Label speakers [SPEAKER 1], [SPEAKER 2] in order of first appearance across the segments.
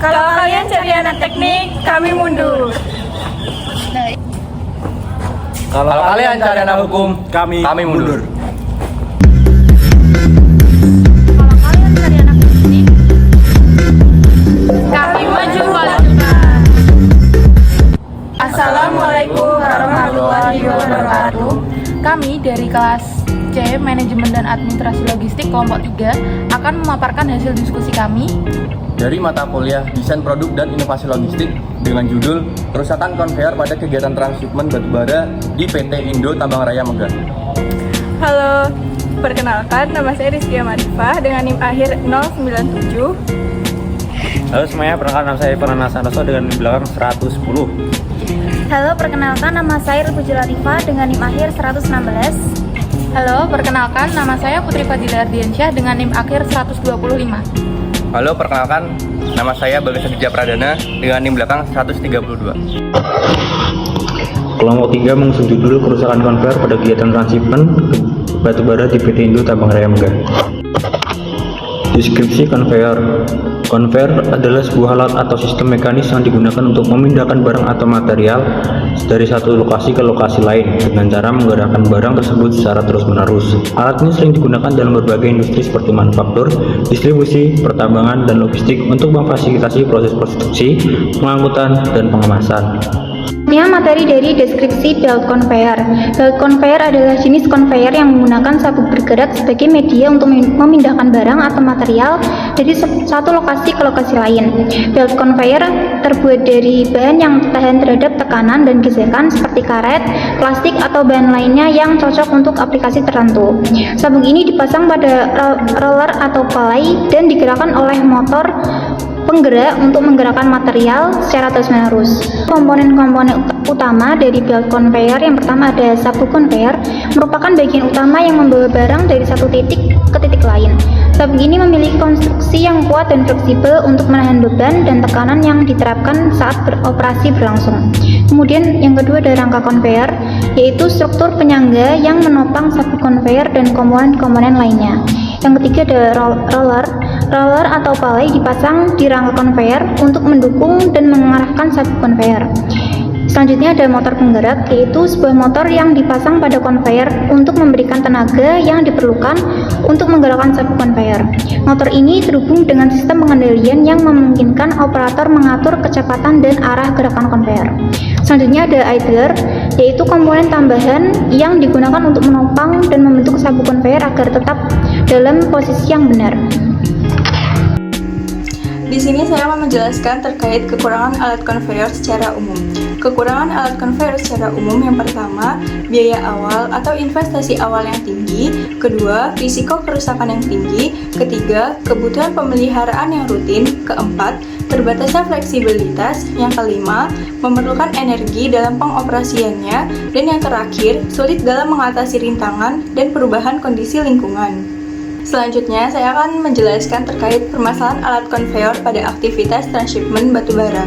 [SPEAKER 1] Kalau kalian cari anak teknik, kami mundur.
[SPEAKER 2] Kalau kalian cari anak hukum, kami mundur.
[SPEAKER 1] Kalau kalian cari anak teknik, kami maju melakukan. Assalamualaikum warahmatullahi wabarakatuh. Kami dari kelas C, Manajemen dan Administrasi Logistik kelompok 3 akan memaparkan hasil diskusi kami
[SPEAKER 2] Dari mata kuliah Desain Produk dan Inovasi Logistik dengan judul Kerusakan Konveyor pada Kegiatan Transshipment Batubara di PT Indo Tambang Raya Megah.
[SPEAKER 1] Halo, perkenalkan nama saya Rizky Amarifah dengan NIM akhir 097.
[SPEAKER 3] Halo semuanya, perkenalkan nama saya Fernanda Santoso dengan NIM belakang 110.
[SPEAKER 4] Halo, perkenalkan nama saya Rupu Latifah dengan NIM akhir 116.
[SPEAKER 1] Halo, perkenalkan nama saya Putri Fadila Ardiansyah dengan NIM akhir 125.
[SPEAKER 2] Halo, perkenalkan nama saya Bagas Aditya Pradana dengan NIM belakang 132.
[SPEAKER 3] Kelompok 3 mengusung judul Kerusakan Konveyor pada Kegiatan Transshipment Batubara di PT Indo Tambang Raya Megah. Deskripsi konveyor. Konveyor adalah sebuah alat atau sistem mekanis yang digunakan untuk memindahkan barang atau material dari satu lokasi ke lokasi lain dengan cara menggerakkan barang tersebut secara terus-menerus. Alat ini sering digunakan dalam berbagai industri seperti manufaktur, distribusi, pertambangan, dan logistik untuk memfasilitasi proses produksi, pengangkutan, dan pengemasan.
[SPEAKER 4] Materi dari deskripsi belt conveyor. Belt conveyor adalah jenis conveyor yang menggunakan sabuk bergerak sebagai media untuk memindahkan barang atau material dari satu lokasi ke lokasi lain. Belt conveyor terbuat dari bahan yang tahan terhadap tekanan dan gesekan seperti karet, plastik, atau bahan lainnya yang cocok untuk aplikasi tertentu. Sabuk ini dipasang pada roller atau palai dan digerakkan oleh motor penggerak untuk menggerakkan material secara terus-menerus. Komponen-komponen utama dari belt conveyor yang pertama ada sabuk conveyor, merupakan bagian utama yang membawa barang dari satu titik ke titik lain. Sabuk ini memiliki konstruksi yang kuat dan fleksibel untuk menahan beban dan tekanan yang diterapkan saat beroperasi berlangsung. Kemudian yang kedua ada rangka conveyor, yaitu struktur penyangga yang menopang sabuk conveyor dan komponen-komponen lainnya. Yang ketiga ada roller atau palai dipasang di rangka conveyor untuk mendukung dan mengarahkan sabuk conveyor. Selanjutnya ada motor penggerak, yaitu sebuah motor yang dipasang pada conveyor untuk memberikan tenaga yang diperlukan untuk menggerakkan sabuk conveyor. Motor ini terhubung dengan sistem pengendalian yang memungkinkan operator mengatur kecepatan dan arah gerakan conveyor. Selanjutnya ada idler, yaitu komponen tambahan yang digunakan untuk menopang dan membentuk sabuk conveyor agar tetap dalam posisi yang benar.
[SPEAKER 1] Di sini saya akan menjelaskan terkait kekurangan alat conveyor secara umum. Kekurangan alat conveyor secara umum yang pertama, biaya awal atau investasi awal yang tinggi. Kedua, risiko kerusakan yang tinggi. Ketiga, kebutuhan pemeliharaan yang rutin. Keempat, terbatasnya fleksibilitas. Yang kelima, memerlukan energi dalam pengoperasiannya. Dan yang terakhir, sulit dalam mengatasi rintangan dan perubahan kondisi lingkungan. Selanjutnya, saya akan menjelaskan terkait permasalahan alat conveyor pada aktivitas transshipment batubara.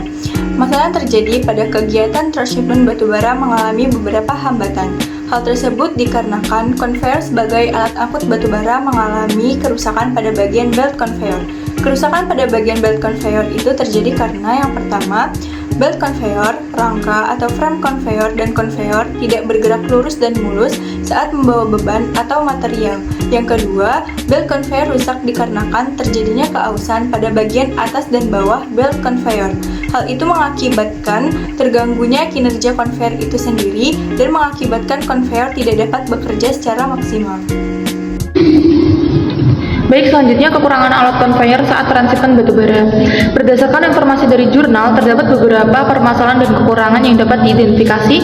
[SPEAKER 1] Masalah yang terjadi pada kegiatan transshipment batubara mengalami beberapa hambatan. Hal tersebut dikarenakan conveyor sebagai alat angkut batubara mengalami kerusakan pada bagian belt conveyor. Kerusakan pada bagian belt conveyor itu terjadi karena yang pertama, belt conveyor, rangka atau frame conveyor dan conveyor tidak bergerak lurus dan mulus saat membawa beban atau material. Yang kedua, belt conveyor rusak dikarenakan terjadinya keausan pada bagian atas dan bawah belt conveyor. Hal itu mengakibatkan terganggunya kinerja conveyor itu sendiri dan mengakibatkan conveyor tidak dapat bekerja secara maksimal.
[SPEAKER 5] Baik, selanjutnya kekurangan alat conveyor saat transshipment batubara. Berdasarkan informasi dari jurnal, terdapat beberapa permasalahan dan kekurangan yang dapat diidentifikasi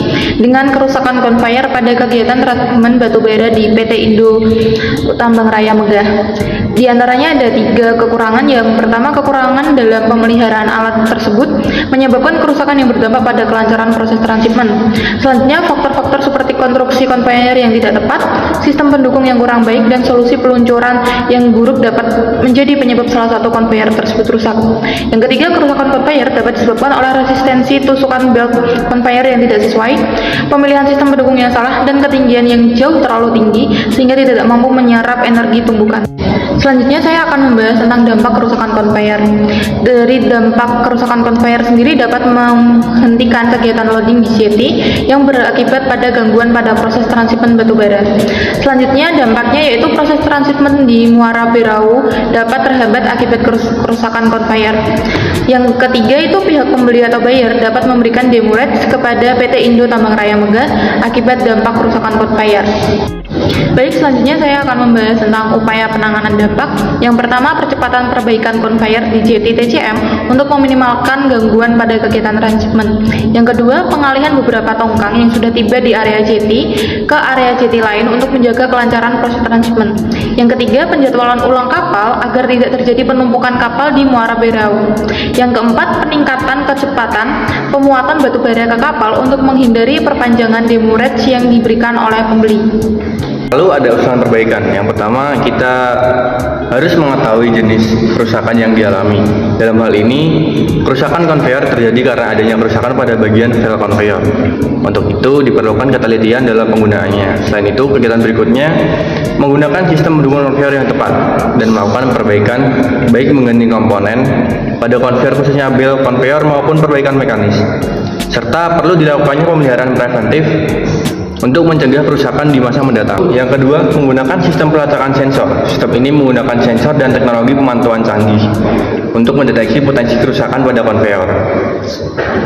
[SPEAKER 5] dengan kerusakan conveyor pada kegiatan transshipment batubara di PT Indo Tambang Raya Megah. Di antaranya ada 3 kekurangan. Yang pertama, kekurangan dalam pemeliharaan alat tersebut menyebabkan kerusakan yang berdampak pada kelancaran proses transshipment. Selanjutnya, faktor-faktor seperti konstruksi conveyor yang tidak tepat, sistem pendukung yang kurang baik, dan solusi peluncuran yang buruk dapat menjadi penyebab salah satu conveyor tersebut rusak. Yang ketiga, kerusakan conveyor dapat disebabkan oleh resistensi tusukan belt conveyor yang tidak sesuai, pemilihan sistem pendukung yang salah, dan ketinggian yang jauh terlalu tinggi sehingga tidak mampu menyerap energi tumbukan. Selanjutnya saya akan membahas tentang dampak kerusakan konveyor. Dari dampak kerusakan konveyor sendiri dapat menghentikan kegiatan loading di jeti yang berakibat pada gangguan pada proses transhipment batubara. Selanjutnya dampaknya yaitu proses transhipment di Muara Berau dapat terhambat akibat kerusakan konveyor. Yang ketiga itu pihak pembeli atau buyer dapat memberikan demurrage kepada PT Indo Tambang Raya Megah akibat dampak kerusakan konveyor. Baik, selanjutnya saya akan membahas tentang upaya penanganan dampak. Yang pertama, percepatan perbaikan konveyor di jeti TCM untuk meminimalkan gangguan pada kegiatan transhipment. Yang kedua, pengalihan beberapa tongkang yang sudah tiba di area jeti ke area jeti lain untuk menjaga kelancaran proses transhipment. Yang ketiga, penjadwalan ulang kapal agar tidak terjadi penumpukan kapal di Muara Berau. Yang keempat, peningkatan kecepatan pemuatan batubara ke kapal untuk menghindari perpanjangan demurrage yang diberikan oleh pembeli.
[SPEAKER 2] Lalu ada usulan perbaikan. Yang pertama, kita harus mengetahui jenis kerusakan yang dialami. Dalam hal ini, kerusakan konveyor terjadi karena adanya kerusakan pada bagian valve konveyor. Untuk itu, diperlukan ketelitian dalam penggunaannya. Selain itu, kegiatan berikutnya menggunakan sistem mendukung konveyor yang tepat dan melakukan perbaikan baik mengganti komponen pada konveyor khususnya bel konveyor maupun perbaikan mekanis. Serta perlu dilakukannya pemeliharaan preventif untuk mencegah kerusakan di masa mendatang. Yang kedua, menggunakan sistem pelacakan sensor. Sistem ini menggunakan sensor dan teknologi pemantauan canggih untuk mendeteksi potensi kerusakan pada konveyor.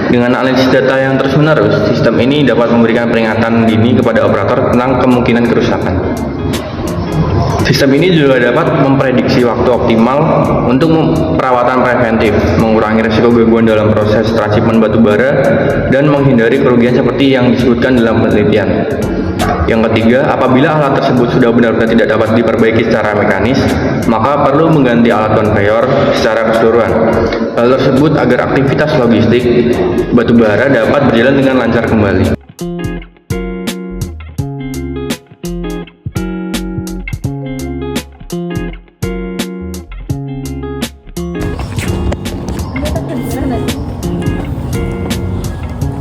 [SPEAKER 2] Dengan analisis data yang terus-menerus, sistem ini dapat memberikan peringatan dini kepada operator tentang kemungkinan kerusakan. Sistem ini juga dapat memprediksi waktu optimal untuk perawatan preventif, mengurangi risiko gangguan dalam proses transhipment batubara, dan menghindari kerugian seperti yang disebutkan dalam penelitian. Yang ketiga, apabila alat tersebut sudah benar-benar tidak dapat diperbaiki secara mekanis, maka perlu mengganti alat konveyor secara keseluruhan. Hal tersebut agar aktivitas logistik batubara dapat berjalan dengan lancar kembali.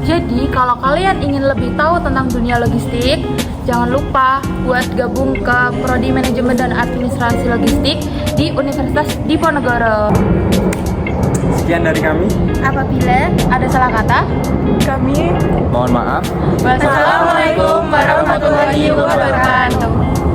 [SPEAKER 5] Jadi, kalau kalian ingin lebih tahu tentang dunia logistik, jangan lupa buat gabung ke Prodi Manajemen dan Administrasi Logistik di Universitas Diponegoro.
[SPEAKER 2] Sekian dari kami.
[SPEAKER 5] Apabila ada salah kata,
[SPEAKER 1] Kami
[SPEAKER 2] Mohon maaf.
[SPEAKER 5] wassalamualaikum warahmatullahi wabarakatuh.